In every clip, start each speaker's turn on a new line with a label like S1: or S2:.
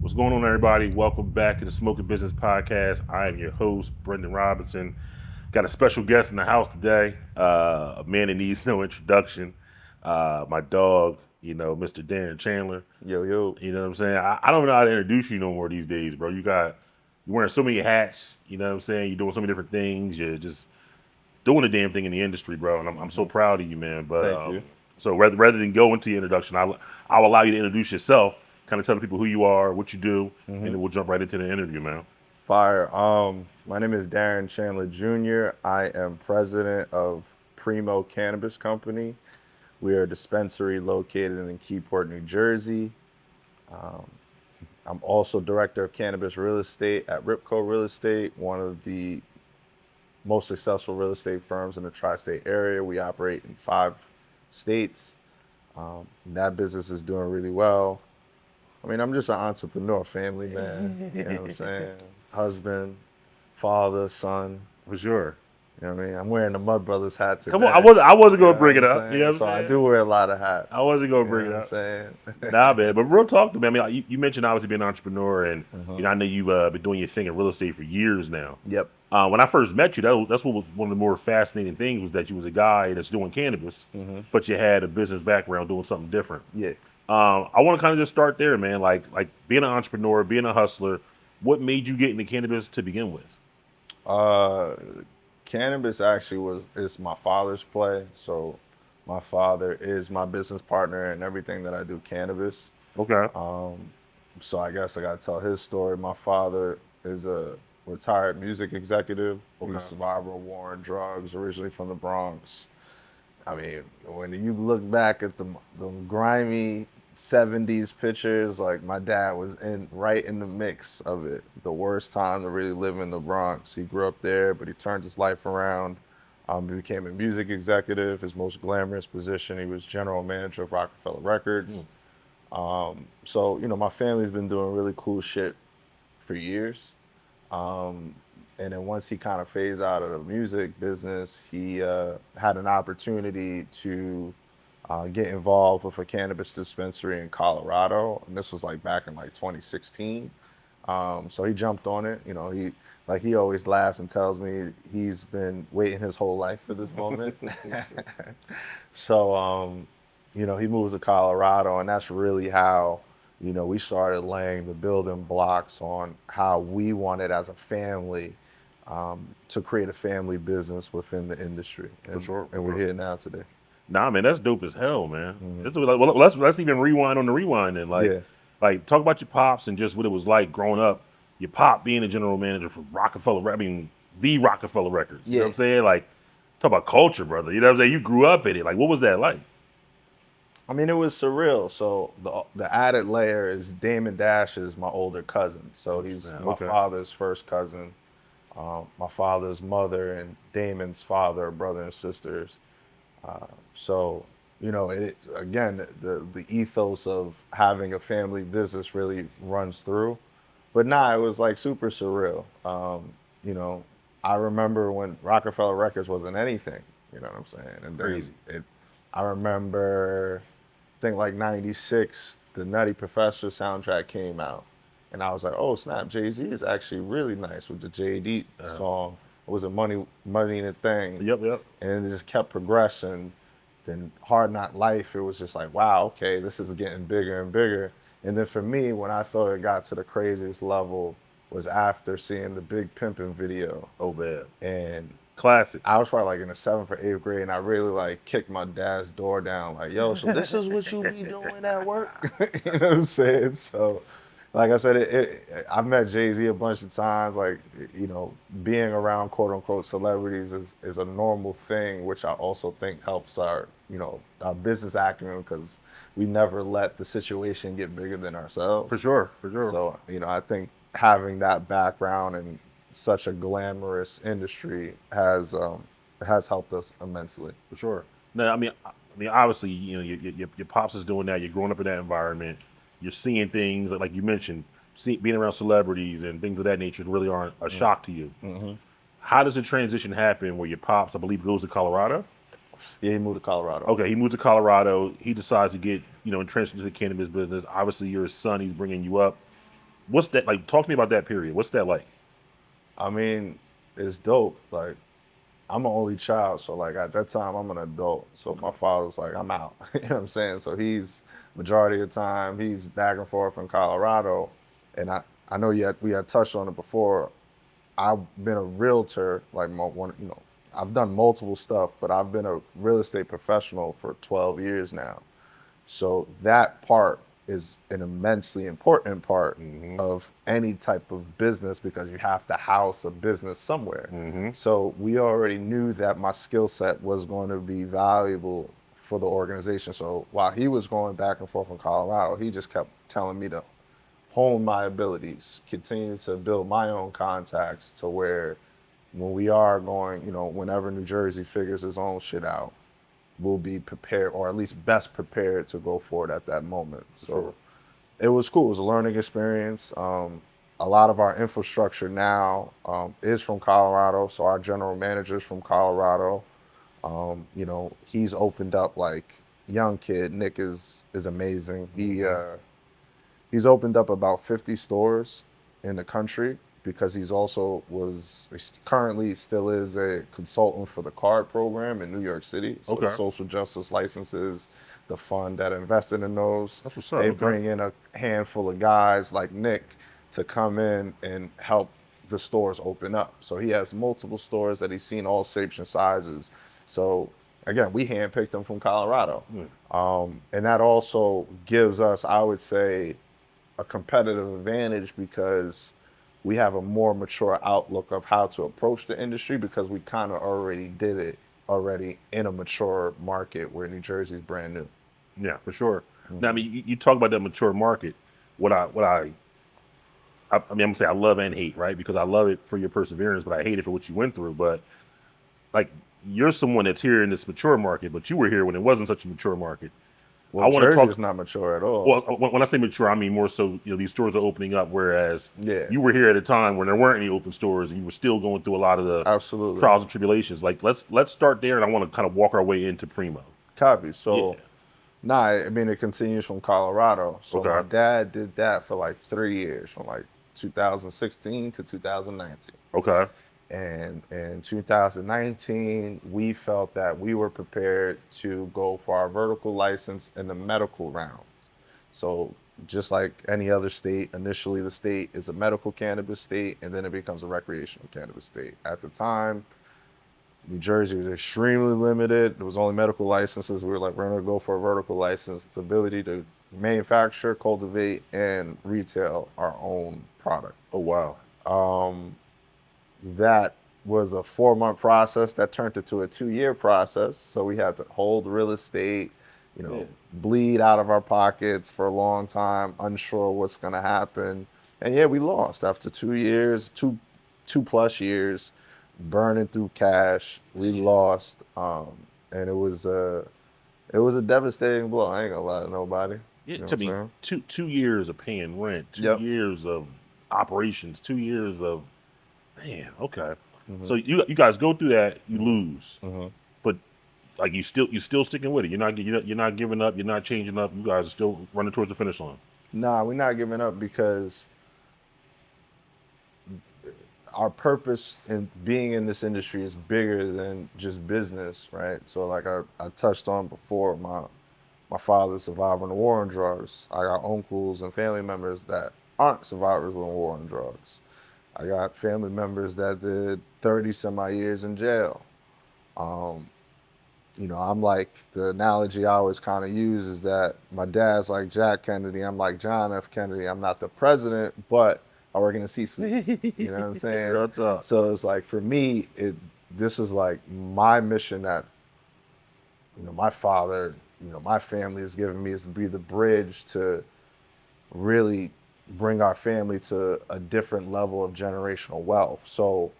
S1: What's going on, everybody? Welcome back to the Smoking Business Podcast. I am your host, Brendan Robinson. Got a special guest in the house today, a man that needs no introduction. My dog, Mr. Darrin Chandler.
S2: Yo, yo.
S1: You know what I'm saying? I don't know how to introduce you no more these days, bro. You're wearing so many hats. You know what I'm saying? You're doing so many different things. You're just doing the damn thing in the industry, bro. And I'm so proud of you, man. But
S2: Thank you.
S1: so rather than go into your introduction, I'll allow you to introduce yourself, kind of tell the people who you are, what you do, and then we'll jump right into the interview, man.
S2: Fire. My name is Darrin Chandler Jr. I am president of Primo Cannabis Company. We are a dispensary located in Keyport, New Jersey. I'm also director of cannabis real estate at Ripco Real Estate, one of the most successful real estate firms in the tri-state area. We operate in 5 states. That business is doing really well. I mean, I'm just an entrepreneur, family man. You know what I'm saying? Husband, father, son.
S1: For sure.
S2: You know what I mean? I'm wearing the Mud Brothers hat today.
S1: Come on, I wasn't gonna bring it up. You know what I'm
S2: So
S1: saying?
S2: I do wear a lot of hats.
S1: I wasn't gonna bring
S2: You know
S1: it
S2: what
S1: up.
S2: I'm saying?
S1: Nah, man. But real talk to me. I mean, you mentioned obviously being an entrepreneur, and I know you've been doing your thing in real estate for years now.
S2: Yep.
S1: When I first met you, that's what was one of the more fascinating things, was that you was a guy that's doing cannabis, but you had a business background doing something different.
S2: Yeah.
S1: I want to kind of just start there, man. Like being an entrepreneur, being a hustler. What made you get into cannabis to begin with?
S2: Cannabis actually is my father's play. So my father is my business partner in everything that I do cannabis.
S1: Okay.
S2: So I guess I gotta tell his story. My father is a retired music executive. He was a survivor of war and drugs, originally from the Bronx. I mean, when you look back at the grimy 70s pictures, like my dad was right in the mix of it. The worst time to really live in the Bronx. He grew up there, but he turned his life around. He became a music executive. His most glamorous position, he was general manager of Rockefeller Records. So, my family's been doing really cool shit for years. And then once he kind of phased out of the music business, he had an opportunity to get involved with a cannabis dispensary in Colorado. And this was like back in like 2016. So he jumped on it. He always laughs and tells me he's been waiting his whole life for this moment. So, he moves to Colorado, and that's really how, we started laying the building blocks on how we wanted as a family to create a family business within the industry.
S1: For sure.
S2: And we're here now today.
S1: Nah, man, that's dope as hell, man. That's dope. Well, let's even rewind on the rewind then. Like talk about your pops and just what it was like growing up. Your pop being a general manager for Rockefeller, the Rockefeller Records. You know what I'm saying? Like, talk about culture, brother. You know what I'm saying? You grew up in it. Like, what was that like?
S2: I mean, it was surreal. So the added layer is Damon Dash is my older cousin. So he's my father's first cousin. My father's mother and Damon's father are brother and sisters. So, again, the ethos of having a family business really runs through. But it was like super surreal. I remember when Rockefeller Records wasn't anything, you know what I'm saying? And
S1: Crazy.
S2: I remember, I think like 96, the Nutty Professor soundtrack came out. And I was like, oh snap, Jay-Z is actually really nice with the JD song. It was a Money and a Thing.
S1: Yep.
S2: And it just kept progressing. Then Hard Knock Life, it was just like, wow, okay, this is getting bigger and bigger. And then for me, when I thought it got to the craziest level was after seeing the Big Pimpin' video.
S1: Oh, man.
S2: And
S1: Classic.
S2: I was probably like in the 7th or 8th grade, and I really like kicked my dad's door down, like, yo, so this is what you be doing at work? You know what I'm saying? So, like I said, I've met Jay-Z a bunch of times. Like, being around quote unquote celebrities is a normal thing, which I also think helps our business acumen, because we never let the situation get bigger than ourselves.
S1: For sure.
S2: So, I think having that background in such a glamorous industry has helped us immensely.
S1: For sure. No, I mean, obviously, your pops is doing that. You're growing up in that environment. You're seeing things like you mentioned, being around celebrities and things of that nature really aren't a shock to you. How does the transition happen where your pops, I believe, goes to Colorado?
S2: Yeah, he moved to Colorado.
S1: Okay, he moved to Colorado. He decides to get, entrenched into the cannabis business. Obviously, you're his son. He's bringing you up. What's that like? Talk to me about that period. What's that like?
S2: I mean, it's dope. Like, I'm an only child, so like at that time I'm an adult. So my father's like, I'm out. You know what I'm saying? So he's majority of the time he's back and forth from Colorado. And I know we had touched on it before. I've been a realtor, like I've done multiple stuff, but I've been a real estate professional for 12 years now. So that part is an immensely important part of any type of business because you have to house a business somewhere. So we already knew that my skill set was going to be valuable for the organization. So while he was going back and forth from Colorado, he just kept telling me to hone my abilities, continue to build my own contacts to where when we are going, whenever New Jersey figures its own shit out, we'll be prepared, or at least best prepared to go for it at that moment. So it was cool. It was a learning experience. A lot of our infrastructure now is from Colorado. So our general manager's from Colorado. He's opened up like young kid. Nick is amazing. He's opened up about 50 stores in the country because he's currently still is a consultant for the card program in New York City. So the social justice licenses, the fund that invested in those,
S1: That's what's up.
S2: they bring in a handful of guys like Nick to come in and help the stores open up. So he has multiple stores that he's seen all shapes and sizes. So again, we handpicked them from Colorado. And that also gives us, I would say, a competitive advantage because we have a more mature outlook of how to approach the industry because we kind of already did it in a mature market where New Jersey's brand new.
S1: Yeah, for sure. Now, I mean, you talk about that mature market. I mean, I'm gonna say I love and hate, right? Because I love it for your perseverance, but I hate it for what you went through. But like, you're someone that's here in this mature market, but you were here when it wasn't such a mature market.
S2: Well, Jersey's not mature at all.
S1: Well, when I say mature, I mean more so, these stores are opening up, whereas you were here at a time when there weren't any open stores, and you were still going through a lot of the trials and tribulations. Like, let's start there, and I want to kind of walk our way into Primo.
S2: Copy. So, I mean, it continues from Colorado. So my dad did that for like 3 years, from like 2016 to 2019.
S1: Okay.
S2: And in 2019, we felt that we were prepared to go for our vertical license in the medical round. So just like any other state, initially the state is a medical cannabis state, and then it becomes a recreational cannabis state. At the time, New Jersey was extremely limited. There was only medical licenses. We were like, we're going to go for a vertical license, the ability to manufacture, cultivate, and retail our own product.
S1: Oh, wow.
S2: That was a 4-month process that turned into a 2-year process. So we had to hold real estate, bleed out of our pockets for a long time, unsure what's going to happen. And we lost after 2 years, two plus years, burning through cash. We lost, and it was a devastating blow. I ain't gonna lie to nobody.
S1: It took me 2 years of paying rent, 2 years of operations, 2 years of. Man, okay. So you guys go through that, you lose, but like you still sticking with it. You're not giving up. You're not changing up. You guys are still running towards the finish line.
S2: Nah, we're not giving up because our purpose in being in this industry is bigger than just business, right? So like I touched on before, my father's survivor in the war on drugs. I got uncles and family members that aren't survivors of the war on drugs. I got family members that did 30 some odd years in jail. I'm like, the analogy I always kind of use is that my dad's like Jack Kennedy, I'm like John F. Kennedy. I'm not the president, but I work in the C-suite. You know what I'm saying? So it's like, for me, this is like my mission that, my father, my family has given me, is to be the bridge to really bring our family to a different level of generational wealth. So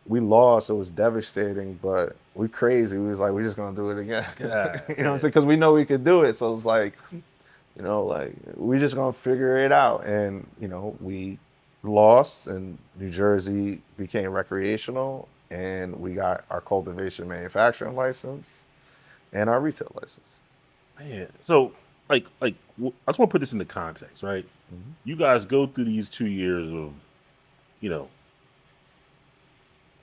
S2: we lost, it was devastating, but we crazy. We was like, we're just gonna do it again. You know what I'm saying? Because we know we could do it. So it's like, we just gonna figure it out. And, we lost, and New Jersey became recreational, and we got our cultivation manufacturing license and our retail license.
S1: Man, so I just want to put this into context, right? Mm-hmm. You guys go through these 2 years of, you know,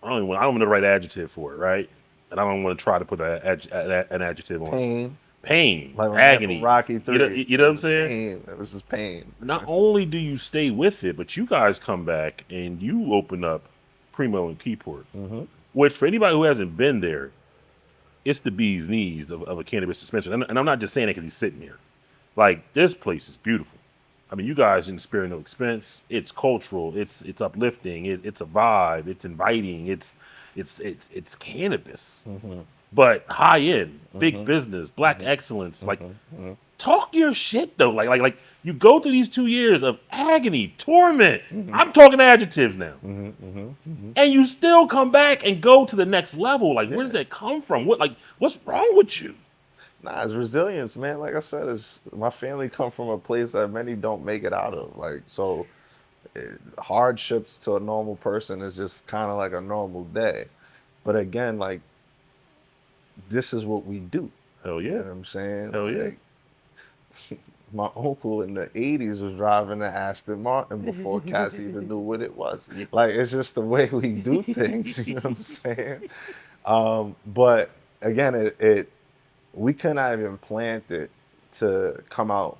S1: I don't know the right adjective for it, right? And I don't want to try to put an adjective on it. Pain,
S2: like
S1: agony.
S2: Rocky 3.
S1: You know what I'm saying?
S2: Pain. It was just pain.
S1: Not only do you stay with it, but you guys come back and you open up Primo and Keyport, mm-hmm. which for anybody who hasn't been there, it's the bee's knees of a cannabis dispensary. And I'm not just saying it because he's sitting here. Like, this place is beautiful. I mean, you guys didn't spare no expense. It's cultural. It's uplifting. It's a vibe. It's inviting. It's cannabis, mm-hmm. but high end, big mm-hmm. business, black mm-hmm. excellence. Mm-hmm. Like, mm-hmm. talk your shit though. Like you go through these 2 years of agony, torment. Mm-hmm. I'm talking adjectives now, mm-hmm. Mm-hmm. Mm-hmm. and you still come back and go to the next level. Like, where does that come from? What's wrong with you?
S2: Nah, it's resilience, man. Like I said, my family come from a place that many don't make it out of. Like, so hardships to a normal person is just kind of like a normal day. But again, like, this is what we do.
S1: Hell yeah.
S2: You know what I'm saying?
S1: Hell yeah.
S2: Like, my uncle in the 80s was driving an Aston Martin before cats even knew what it was. Like, it's just the way we do things, you know what I'm saying? But again, we could not even planned it to come out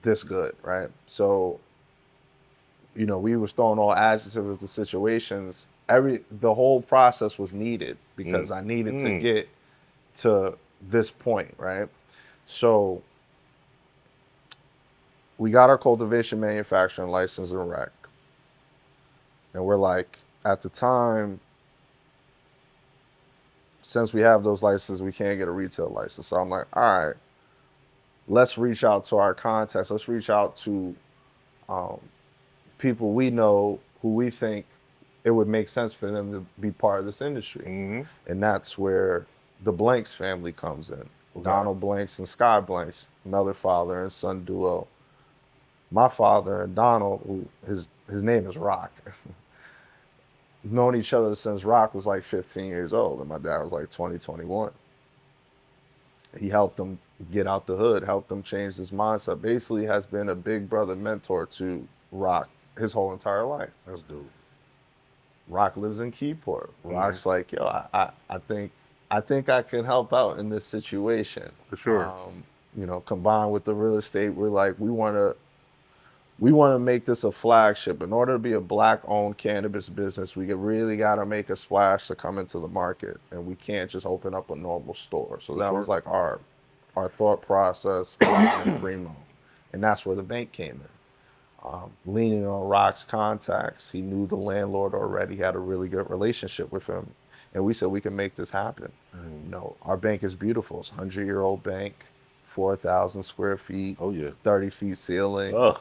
S2: this good, right? So, you know, we was throwing all adjectives at the situations. The whole process was needed because I needed to get to this point, right? So we got our cultivation manufacturing license and rec. And we're like, at the time, since we have those licenses, we can't get a retail license. So I'm like, all right, let's reach out to our contacts. Let's reach out to people we know who we think it would make sense for them to be part of this industry. Mm-hmm. And that's where the Blanks family comes in. Okay. Donald Blanks and Sky Blanks, another father and son duo. My father and Donald, who his name is Rock. Known each other since Rock was like 15 years old and my dad was like 20, 21. He helped him get out the hood, helped him change his mindset. Basically has been a big brother mentor to Rock his whole entire life.
S1: That's dope.
S2: Rock lives in Keyport. Rock's like, yo, I think I can help out in this situation.
S1: For sure.
S2: You know, combined with the real estate, we're like, we want to make this a flagship. In order to be a black-owned cannabis business, we really got to make a splash to come into the market, and we can't just open up a normal store. So that was like our thought process behind Primo, and that's where the bank came in. Leaning on Rock's contacts, he knew the landlord already, had a really good relationship with him, and we said we can make this happen. You know, our bank is beautiful. It's a 100-year-old bank, 4,000 square feet, 30 feet ceiling. Ugh.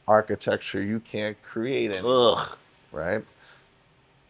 S2: Architecture you can't create anymore, right?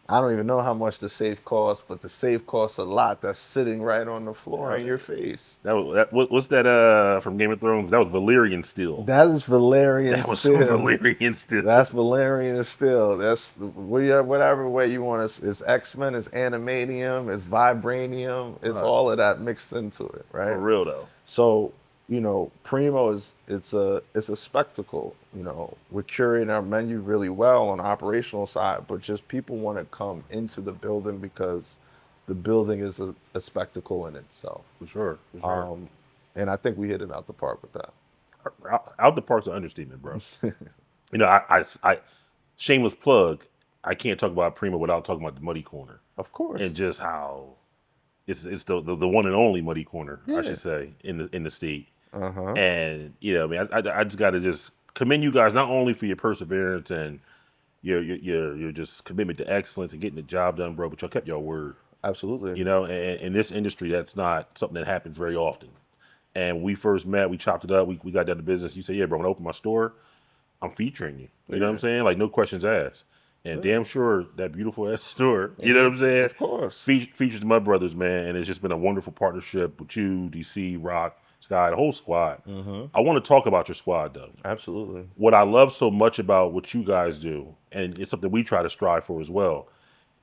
S2: I don't even know how much the safe costs, but the safe costs a lot. That's sitting right on the floor in your face.
S1: What's that from Game of Thrones? That was Valyrian steel.
S2: That is Valyrian steel.
S1: That was Valyrian steel.
S2: That's Valyrian steel. That's whatever way you want to. It's X-Men, it's Animanium, it's Vibranium. It's all of that mixed into it, right?
S1: For real though.
S2: So, you know, Primo it's a spectacle. You know, we're curating our menu really well on the operational side, but just people want to come into the building because the building is a spectacle in itself.
S1: For sure.
S2: And I think we hit it out the park with that.
S1: Out the park's an understatement, bro. You know, I shameless plug. I can't talk about Primo without talking about the Muddy Corner.
S2: Of course.
S1: And just how it's the one and only Muddy Corner, I should say, in the state. Uh-huh. And you know, I mean, I just got to just commend you guys not only for your perseverance and your just commitment to excellence and getting the job done, bro, but y'all kept your word.
S2: Absolutely.
S1: You know, and in this industry, that's not something that happens very often. And we first met, we chopped it up, we got down to business. You said, yeah, bro, when I open my store, I'm featuring you. You know what I'm saying? Like, no questions asked. And damn sure that beautiful ass store, you know what I'm saying?
S2: Of course.
S1: Features my brothers, man. And it's just been a wonderful partnership with you, DC, Rock, Sky, the whole squad. Mm-hmm. I want to talk about your squad, though.
S2: Absolutely.
S1: What I love so much about what you guys do, and it's something we try to strive for as well,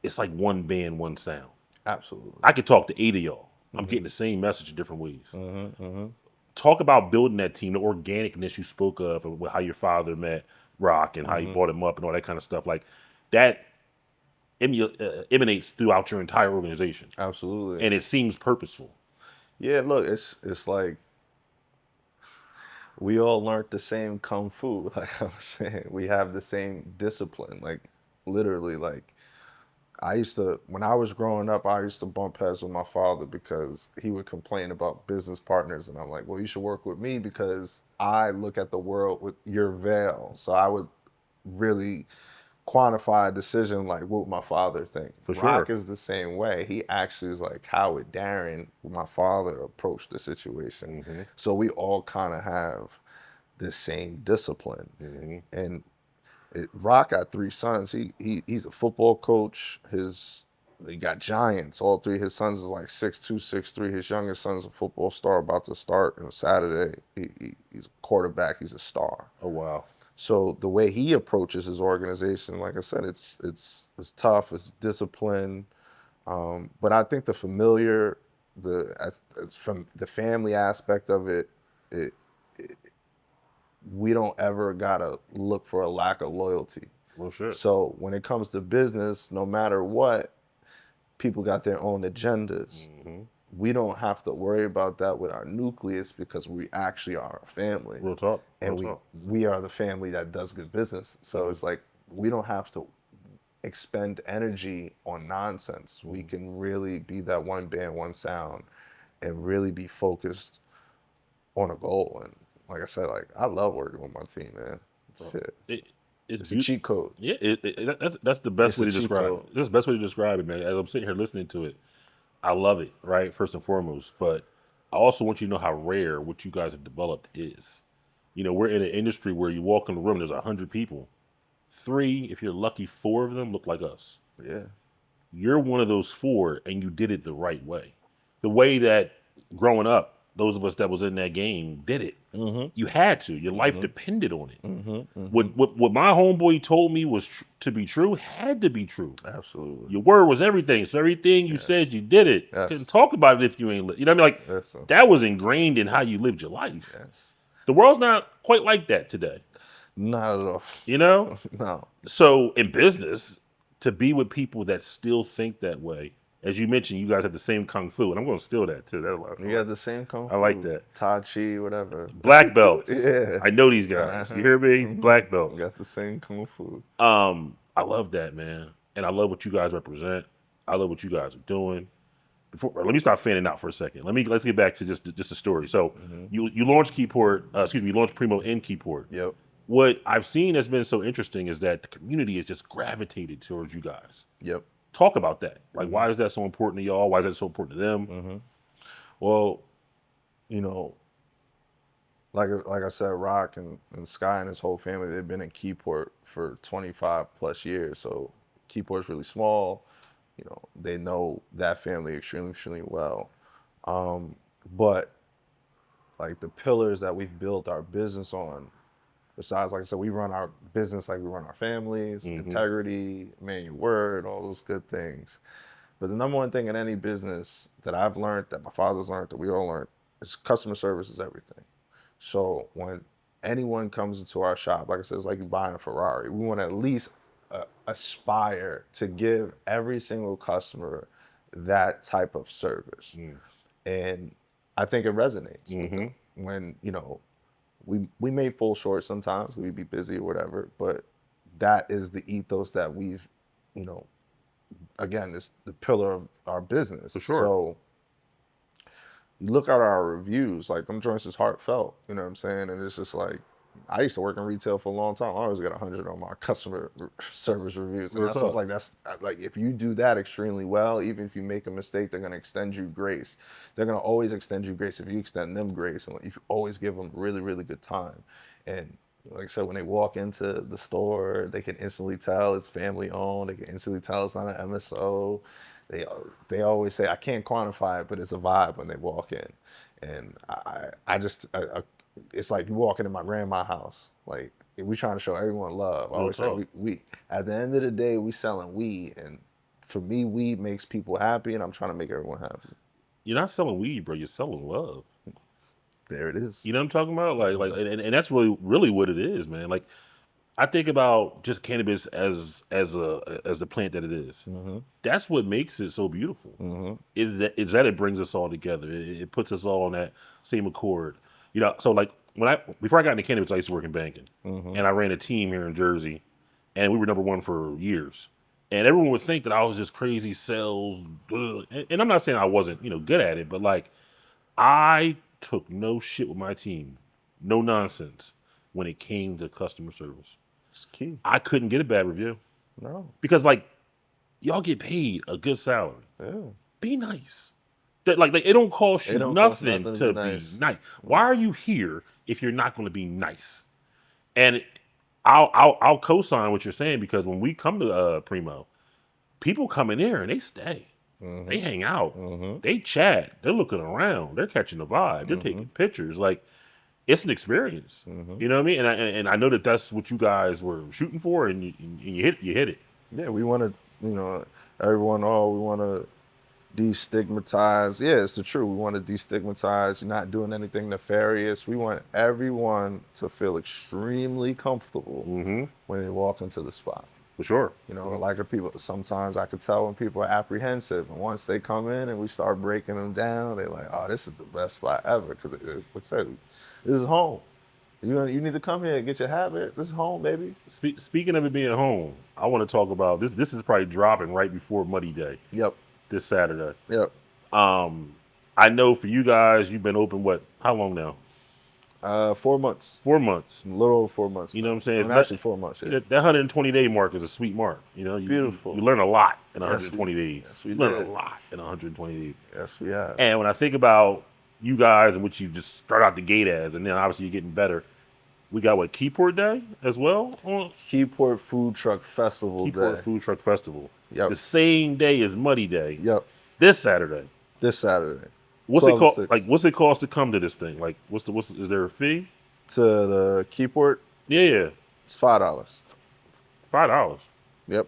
S1: it's like one band, one sound.
S2: Absolutely.
S1: I could talk to 8 of y'all. I'm getting the same message in different ways. talk about building that team, the organicness you spoke of how your father met Rock and how he brought him up and all that kind of stuff. Like that emanates throughout your entire organization.
S2: Absolutely.
S1: And it seems purposeful.
S2: Yeah, look, it's like we all learned the same kung fu. Like I was saying, we have the same discipline. Like literally, like when I was growing up, I used to bump heads with my father because he would complain about business partners. And I'm like, well, you should work with me because I look at the world with your veil. So I would really quantify a decision like what would my father think.
S1: For sure.
S2: Rock is the same way. He actually is like, how would Darrin, my father, approach the situation? So we all kind of have the same discipline. And Rock got 3 sons. He's a football coach. He got giants. All 3 of his sons is like 6'2", 6'3". His youngest son's a football star about to start on Saturday. He's a quarterback. He's a star.
S1: Oh wow.
S2: So the way he approaches his organization, like I said, it's tough, it's discipline, but I think the familiar, from the family aspect of it, we don't ever gotta look for a lack of loyalty.
S1: Well, sure.
S2: So when it comes to business, no matter what, people got their own agendas. We don't have to worry about that with our nucleus because we actually are a family.
S1: Real talk.
S2: And we are the family that does good business. So it's like we don't have to expend energy on nonsense. We can really be that one band, one sound, and really be focused on a goal. And like I said, like I love working with my team, man. Shit. It's a cheat code.
S1: Yeah, that's the best way to describe it. That's the best way to describe it, man. As I'm sitting here listening to it, I love it, right? First and foremost. But I also want you to know how rare what you guys have developed is. You know, we're in an industry where you walk in the room, there's 100 people. 3, if you're lucky, 4 of them look like us.
S2: Yeah.
S1: You're one of those 4, and you did it the right way. The way that growing up, those of us that was in that game did it. You had to. Your life depended on it. What my homeboy told me was to be true had to be true.
S2: Absolutely.
S1: Your word was everything. So everything you said, you did it. Couldn't talk about it if you ain't. You know what I mean? Like that was ingrained in how you lived your life. The world's not quite like that today.
S2: Not at all.
S1: You know?
S2: No.
S1: So in business, to be with people that still think that way. As you mentioned, you guys have the same kung fu, and I'm going to steal that too.
S2: You got the same kung fu.
S1: I like that.
S2: Tai Chi, whatever.
S1: Black belts.
S2: Yeah.
S1: I know these guys. You hear me? Black belts.
S2: We got the same kung fu.
S1: I love that, man, and I love what you guys represent. I love what you guys are doing. Let me stop fanning out for a second. Let's get back to just the story. So you launched Keyport. You launched Primo in Keyport.
S2: Yep.
S1: What I've seen that's been so interesting is that the community has just gravitated towards you guys.
S2: Yep.
S1: Talk about that. Like, why is that so important to y'all? Why is that so important to them?
S2: Well, you know, like I said, Rock and Sky and his whole family, they've been in Keyport for 25 plus years. So Keyport's really small. You know, they know that family extremely, extremely well. But like the pillars that we've built our business on, besides, like I said, we run our business like we run our families, integrity, man your word, all those good things. But the number one thing in any business that I've learned, that my father's learned, that we all learned, is customer service is everything. So when anyone comes into our shop, like I said, it's like buying a Ferrari. We want to at least aspire to give every single customer that type of service. And I think it resonates with them. When, you know, we may fall short sometimes, we'd be busy or whatever, but that is the ethos that we've, you know, again, it's the pillar of our business.
S1: For sure.
S2: So you look at our reviews, like them joints is heartfelt, you know what I'm saying? And it's just like, I used to work in retail for a long time. I always got 100 on my customer service reviews. And that's like, if you do that extremely well, even if you make a mistake, they're going to extend you grace. They're going to always extend you grace if you extend them grace. And if you always give them really, really good time. And like I said, when they walk into the store, they can instantly tell it's family owned. They can instantly tell it's not an MSO. They always say, I can't quantify it, but it's a vibe when they walk in. And I just it's like you walking in my grandma's house. Like, we trying to show everyone love. I always say, we at the end of the day, we selling weed. And for me, weed makes people happy, and I'm trying to make everyone happy.
S1: You're not selling weed, bro. You're selling love.
S2: There it is.
S1: You know what I'm talking about? And that's really what it is, man. Like, I think about just cannabis as the plant that it is.
S2: Mm-hmm.
S1: That's what makes it so beautiful.
S2: Mm-hmm.
S1: Is that it brings us all together. It puts us all on that same accord. You know, so like before I got into cannabis, I used to work in banking,
S2: Mm-hmm.
S1: and I ran a team here in Jersey, and we were number one for years. And everyone would think that I was just crazy sales, and I'm not saying I wasn't, good at it, but like I took no shit with my team, no nonsense when it came to customer service.
S2: It's key.
S1: I couldn't get a bad review
S2: No.
S1: because like y'all get paid a good salary.
S2: Yeah.
S1: Be nice. Like it don't cost you nothing to be
S2: nice.
S1: nice. Why are you here if you're not going to be nice? And I'll co-sign what you're saying because when we come to Primo, people come in there and they stay.
S2: Mm-hmm.
S1: They hang out.
S2: Mm-hmm.
S1: They chat. They're looking around. They're catching the vibe. They're taking pictures. Like it's an experience.
S2: Mm-hmm.
S1: You know what I mean? And I know that that's what you guys were shooting for, and you hit it.
S2: Yeah, we want to, everyone. We want to destigmatize. Yeah, it's the truth. We want to destigmatize. You're not doing anything nefarious. We want everyone to feel extremely comfortable when they walk into the spot.
S1: For sure.
S2: Like people, sometimes I could tell when people are apprehensive. And once they come in and we start breaking them down, they're like, oh, this is the best spot ever. Because, like I said, this is home. You need to come here and get your habit. This is home, baby.
S1: Speaking of it being home, I want to talk about this. This is probably dropping right before Muddy Day.
S2: Yep.
S1: This Saturday.
S2: Yep.
S1: I know for you guys, you've been open, how long now?
S2: 4 months.
S1: 4 months.
S2: A little over 4 months.
S1: You know what I'm saying?
S2: Actually 4 months. Yeah.
S1: That 120-day mark is a sweet mark.
S2: Beautiful.
S1: You learn a lot in 120 days.
S2: Yes, we
S1: learn
S2: did.
S1: a lot in 120 days.
S2: Yes, we have.
S1: And when I think about you guys and what you just start out the gate as, and then obviously you're getting better, we got Keyport Day as well?
S2: Keyport Food Truck Festival
S1: Keyport Food Truck Festival.
S2: Yep.
S1: The same day as Muddy Day.
S2: Yep.
S1: This Saturday. What's it cost? Like, what's it cost to come to this thing? Like, is there a fee?
S2: To the Keyport?
S1: Yeah.
S2: It's $5.
S1: $5.
S2: Yep.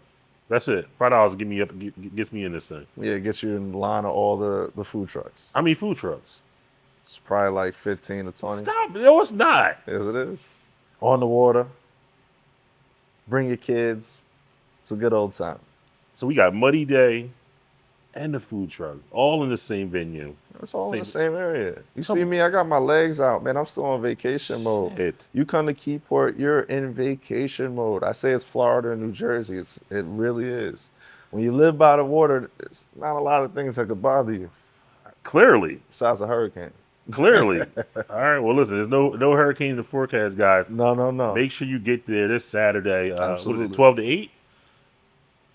S1: That's it. $5 gets me in this thing.
S2: Yeah, it gets you in the line of all the food trucks.
S1: How many food trucks?
S2: It's probably like 15 to 20.
S1: Stop. No, it's not.
S2: Yes, it is. On the water. Bring your kids. It's a good old time.
S1: So we got Muddy Day and the food truck all in the same venue.
S2: It's all in the same area. You see me, I got my legs out, man. I'm still on vacation mode. You come to Keyport, you're in vacation mode. I say it's Florida and New Jersey. It really is. When you live by the water, it's not a lot of things that could bother you.
S1: Clearly.
S2: Besides a hurricane.
S1: Clearly. All right. Well, listen, there's no hurricane in the forecast, guys.
S2: No.
S1: Make sure you get there this Saturday.
S2: Absolutely.
S1: What is it, 12 to 8?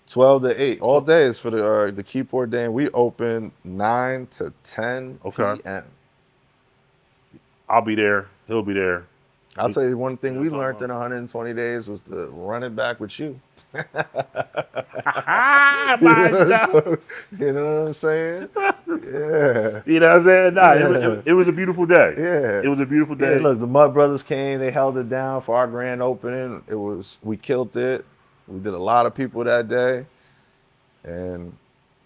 S2: 12 to 8. All day is for the Keyport Day, and we open 9 to 10 p.m.
S1: I'll be there. He'll be there.
S2: I'll tell you one thing we learned in 120 days was to run it back with you. You know what I'm saying? Yeah.
S1: You know what I'm saying? Nah, it was a beautiful day.
S2: Yeah.
S1: It was a beautiful day.
S2: Yeah, look, the Mud Brothers came. They held it down for our grand opening. We killed it. We did a lot of people that day. And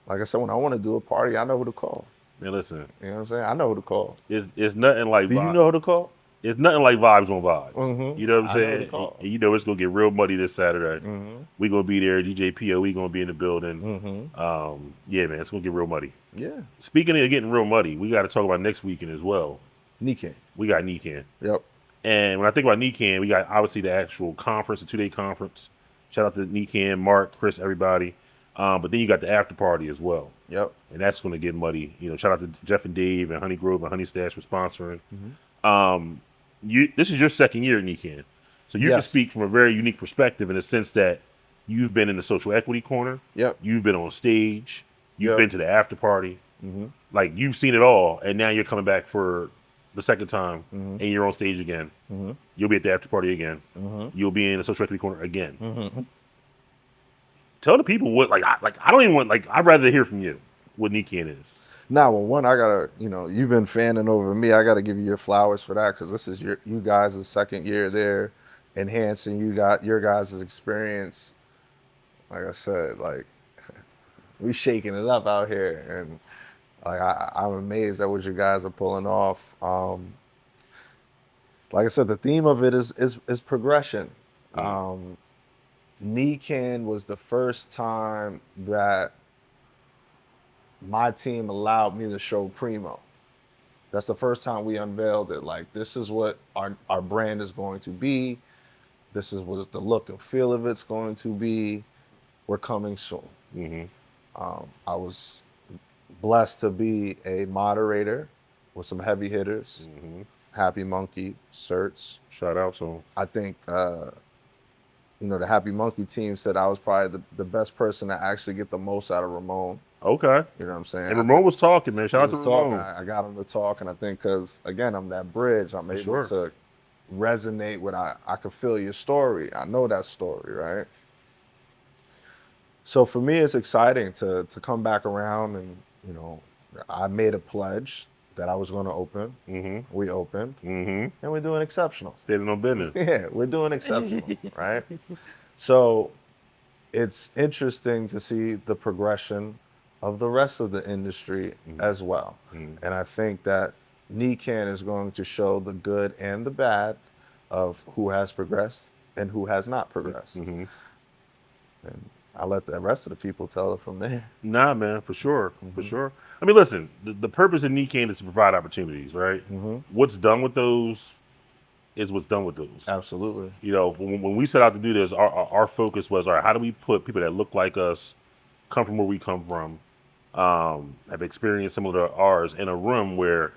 S2: like I said, when I want to do a party, I know who to call.
S1: Man, listen.
S2: You know what I'm saying? I know who to call.
S1: It's nothing like
S2: Do you know who to call?
S1: It's nothing like vibes on vibes.
S2: Mm-hmm.
S1: You know what I'm saying? And you know it's going to get real muddy this Saturday.
S2: Mm-hmm.
S1: We going to be there. DJ POE going to be in the building.
S2: Mm-hmm.
S1: Yeah, man, it's going to get real muddy.
S2: Yeah.
S1: Speaking of getting real muddy, we got to talk about next weekend as well.
S2: NECAN.
S1: We got NECAN.
S2: Yep.
S1: And when I think about NECAN, we got obviously the actual conference, the 2-day conference. Shout out to NECAN, Mark, Chris, everybody. But then you got the after party as well.
S2: Yep.
S1: And that's going to get muddy. Shout out to Jeff and Dave and Honey Grove and Honey Stash for sponsoring. This is your second year at NECAN. So you can speak from a very unique perspective in the sense that you've been in the social equity corner.
S2: Yep.
S1: You've been on stage. You've been to the after party. Like, you've seen it all. And now you're coming back for the second time and you're on stage again. You'll be at the after party again. You'll be in the social equity corner again. Tell the people what, I don't even want, I'd rather hear from you what NECAN is.
S2: Now, well, one, I gotta, you've been fanning over me. I gotta give you your flowers for that, because this is you guys' second year there, enhancing your guys' experience. Like I said, we shaking it up out here, and I'm amazed at what you guys are pulling off. like I said, the theme of it is progression. Nikan was the first time that my team allowed me to show Primo. That's the first time we unveiled it. Like, this is what our brand is going to be. This is what the look and feel of it's going to be. We're coming soon. I was blessed to be a moderator with some heavy hitters. Happy Monkey, Certs.
S1: Shout out to him.
S2: I think, the Happy Monkey team said I was probably the best person to actually get the most out of Ramon.
S1: Okay.
S2: You know what I'm saying?
S1: And Ramon was talking, man. Shout out to Ramon.
S2: I got him to talk, and I think because, again, I'm that bridge. I'm able to resonate with, I can feel your story. I know that story, right? So for me, it's exciting to come back around, and, I made a pledge that I was going to open. We opened, and we're doing exceptional.
S1: Standing on business.
S2: Yeah, we're doing exceptional, right? So it's interesting to see the progression of the rest of the industry as well. And I think that Nikan is going to show the good and the bad of who has progressed and who has not progressed. And I'll let the rest of the people tell it from there.
S1: Nah, man, for sure, for sure. I mean, listen, the purpose of Nikan is to provide opportunities, right? What's done with those is what's done with those.
S2: Absolutely.
S1: When we set out to do this, our focus was, all right, how do we put people that look like us, come from where we come from, have experienced similar to ours in a room where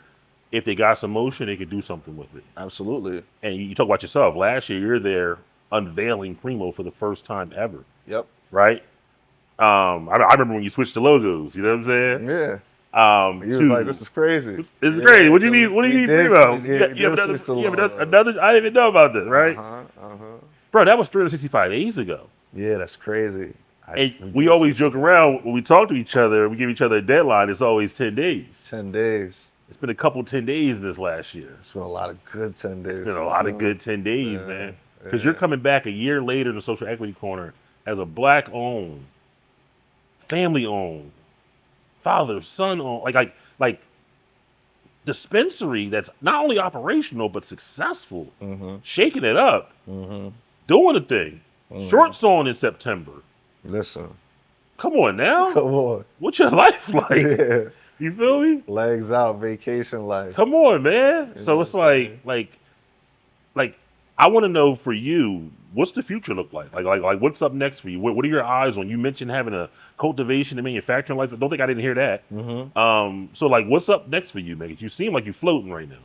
S1: if they got some motion, they could do something with it.
S2: Absolutely.
S1: And you talk about yourself. Last year, you're there unveiling Primo for the first time ever.
S2: Yep.
S1: Right? I remember when you switched to logos. You know what I'm saying?
S2: Yeah. He was like, "This is crazy.
S1: This is crazy. What do you need? What do you need, Primo? You have another. I didn't even know about this, right? Bro, that was 365 days ago.
S2: Yeah, that's crazy.
S1: And we always joke around when we talk to each other. We give each other a deadline. It's always 10 days.
S2: 10 days.
S1: It's been a couple 10 days this last year.
S2: It's been a lot of good 10 days.
S1: It's been a lot of good 10 days, man. Because you're coming back a year later in the Social Equity Corner as a Black-owned, family-owned, father, son-owned, like dispensary that's not only operational but successful, shaking it up, doing a thing. Shorts on in September.
S2: Listen.
S1: Come on now.
S2: Come on.
S1: What's your life like?
S2: Yeah.
S1: You feel me?
S2: Legs out, vacation life.
S1: Come on, man. So it's like I want to know for you, what's the future look like? Like what's up next for you? What are your eyes on? You mentioned having a cultivation and manufacturing license. I don't think I didn't hear that. So like, what's up next for you, man? You seem like you're floating right now.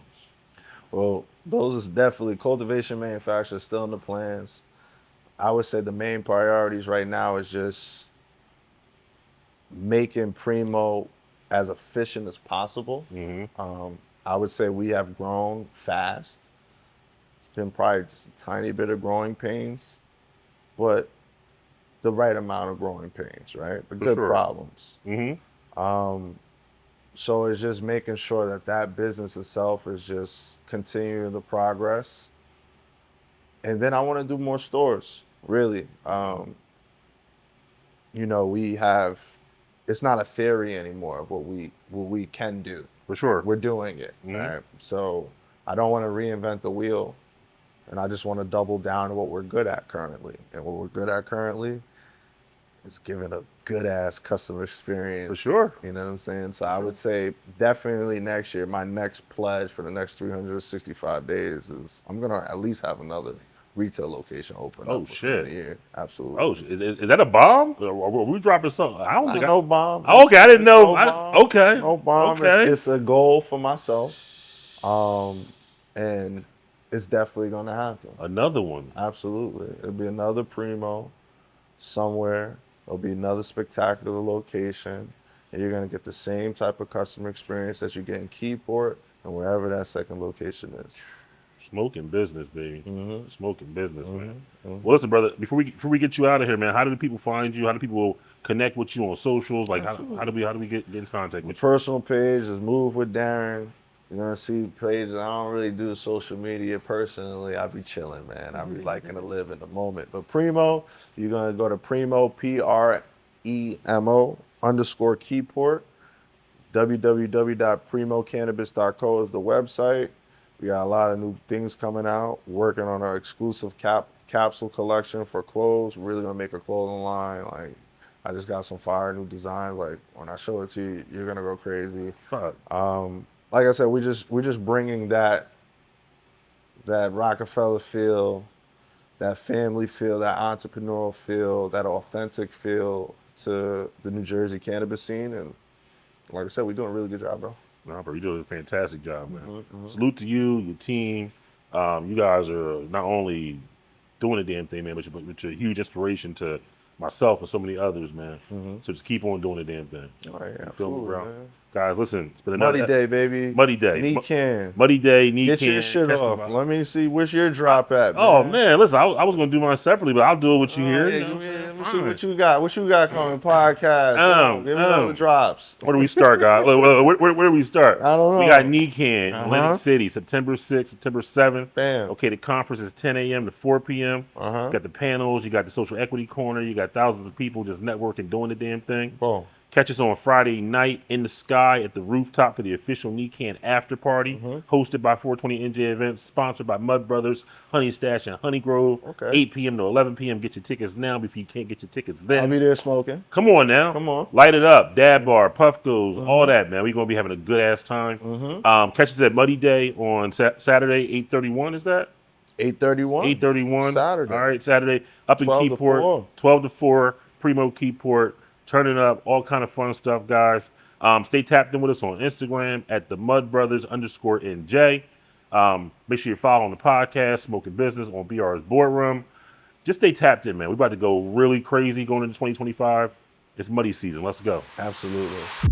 S2: Well, those is definitely cultivation, manufacturing, still in the plans. I would say the main priorities right now is just making Primo as efficient as possible. I would say we have grown fast. It's been probably just a tiny bit of growing pains, but the right amount of growing pains, right? The good problems. So it's just making sure that business itself is just continuing the progress. And then I want to do more stores, really. We have, it's not a theory anymore of what we can do.
S1: For sure.
S2: We're doing it, right? So I don't want to reinvent the wheel, and I just want to double down on what we're good at currently. And what we're good at currently is giving a good-ass customer experience.
S1: For sure.
S2: You know what I'm saying? So I would say definitely next year, my next pledge for the next 365 days is I'm going to at least have another retail location open.
S1: Oh, shit.
S2: The year. Absolutely.
S1: Oh, is that a bomb? Or are we dropping something? I don't think
S2: no bomb.
S1: Okay, I didn't know.
S2: Okay. No bomb. Okay. It's a goal for myself. And it's definitely going to happen.
S1: Another one.
S2: Absolutely. It'll be another Primo somewhere. It'll be another spectacular location. And you're going to get the same type of customer experience that you get in Keyport and wherever that second location is.
S1: Smoking business, baby. Smoking business, man. Well, listen, brother. Before we get you out of here, man, how do the people find you? How do people connect with you on socials? Like, how do we get in contact with you?
S2: Personal page is Move with Darrin. You're gonna see pages. I don't really do social media personally. I be chilling, man. I be liking to live in the moment. But Primo, you're gonna go to Primo PREMO _ Keyport. www.primocannabis.co is the website. We got a lot of new things coming out. Working on our exclusive capsule collection for clothes. We're really gonna make a clothing line. Like, I just got some fire new designs. Like, when I show it to you, you're gonna go crazy.
S1: Fuck.
S2: Like I said, we're just bringing that Rockefeller feel, that family feel, that entrepreneurial feel, that authentic feel to the New Jersey cannabis scene. And like I said, we're doing a really good job, bro.
S1: No, bro, you're doing a fantastic job, man. Salute to you, your team. You guys are not only doing the damn thing, man, but you're a huge inspiration to myself and so many others, man. So just keep on doing the damn thing.
S2: Oh, yeah,
S1: You
S2: absolutely,
S1: bro?
S2: man.
S1: Guys, listen, it's been another
S2: Muddy Day, baby.
S1: Muddy Day.
S2: Need-Can.
S1: Muddy Day, Need-Can.
S2: Get your shit off. Let me see. Where's your drop at, man?
S1: Oh, man, listen, I was going to do mine separately, but I'll do it with you here.
S2: Yeah,
S1: You know
S2: let me see what you got. What you got coming? Podcast. Give me all the drops.
S1: Where do we start, guys? Where do we start?
S2: I don't know.
S1: We got Need-Can, Atlantic City, September 6th, September 7th.
S2: Bam.
S1: Okay, the conference is 10 a.m. to 4 p.m. You got the panels, you got the social equity corner, you got thousands of people just networking, doing the damn thing.
S2: Boom.
S1: Catch us on Friday night in the sky at the rooftop for the official Need-Can after party, hosted by 420 NJ Events, sponsored by Mud Brothers, Honey Stash, and Honey Grove. 8 p.m. to 11 p.m. Get your tickets now before you can't get your tickets then.
S2: I'll be there smoking.
S1: Come on now.
S2: Come on.
S1: Light it up. Dab Bar, Puff Goes, all that, man. We're going to be having a good-ass time. Catch us at Muddy Day on Saturday, 8:31, is that?
S2: 8:31.
S1: 8:31.
S2: Saturday.
S1: All right, Saturday. Up in
S2: 12 to
S1: Keyport.
S2: 4.
S1: 12 to 4. Primo Keyport. Turning up, all kind of fun stuff, guys. Stay tapped in with us on Instagram at the Mud Brothers _NJ. Make sure you're following the podcast, Smoking Business, on BR's Boardroom. Just stay tapped in, man. We're about to go really crazy going into 2025. It's muddy season. Let's go.
S2: Absolutely.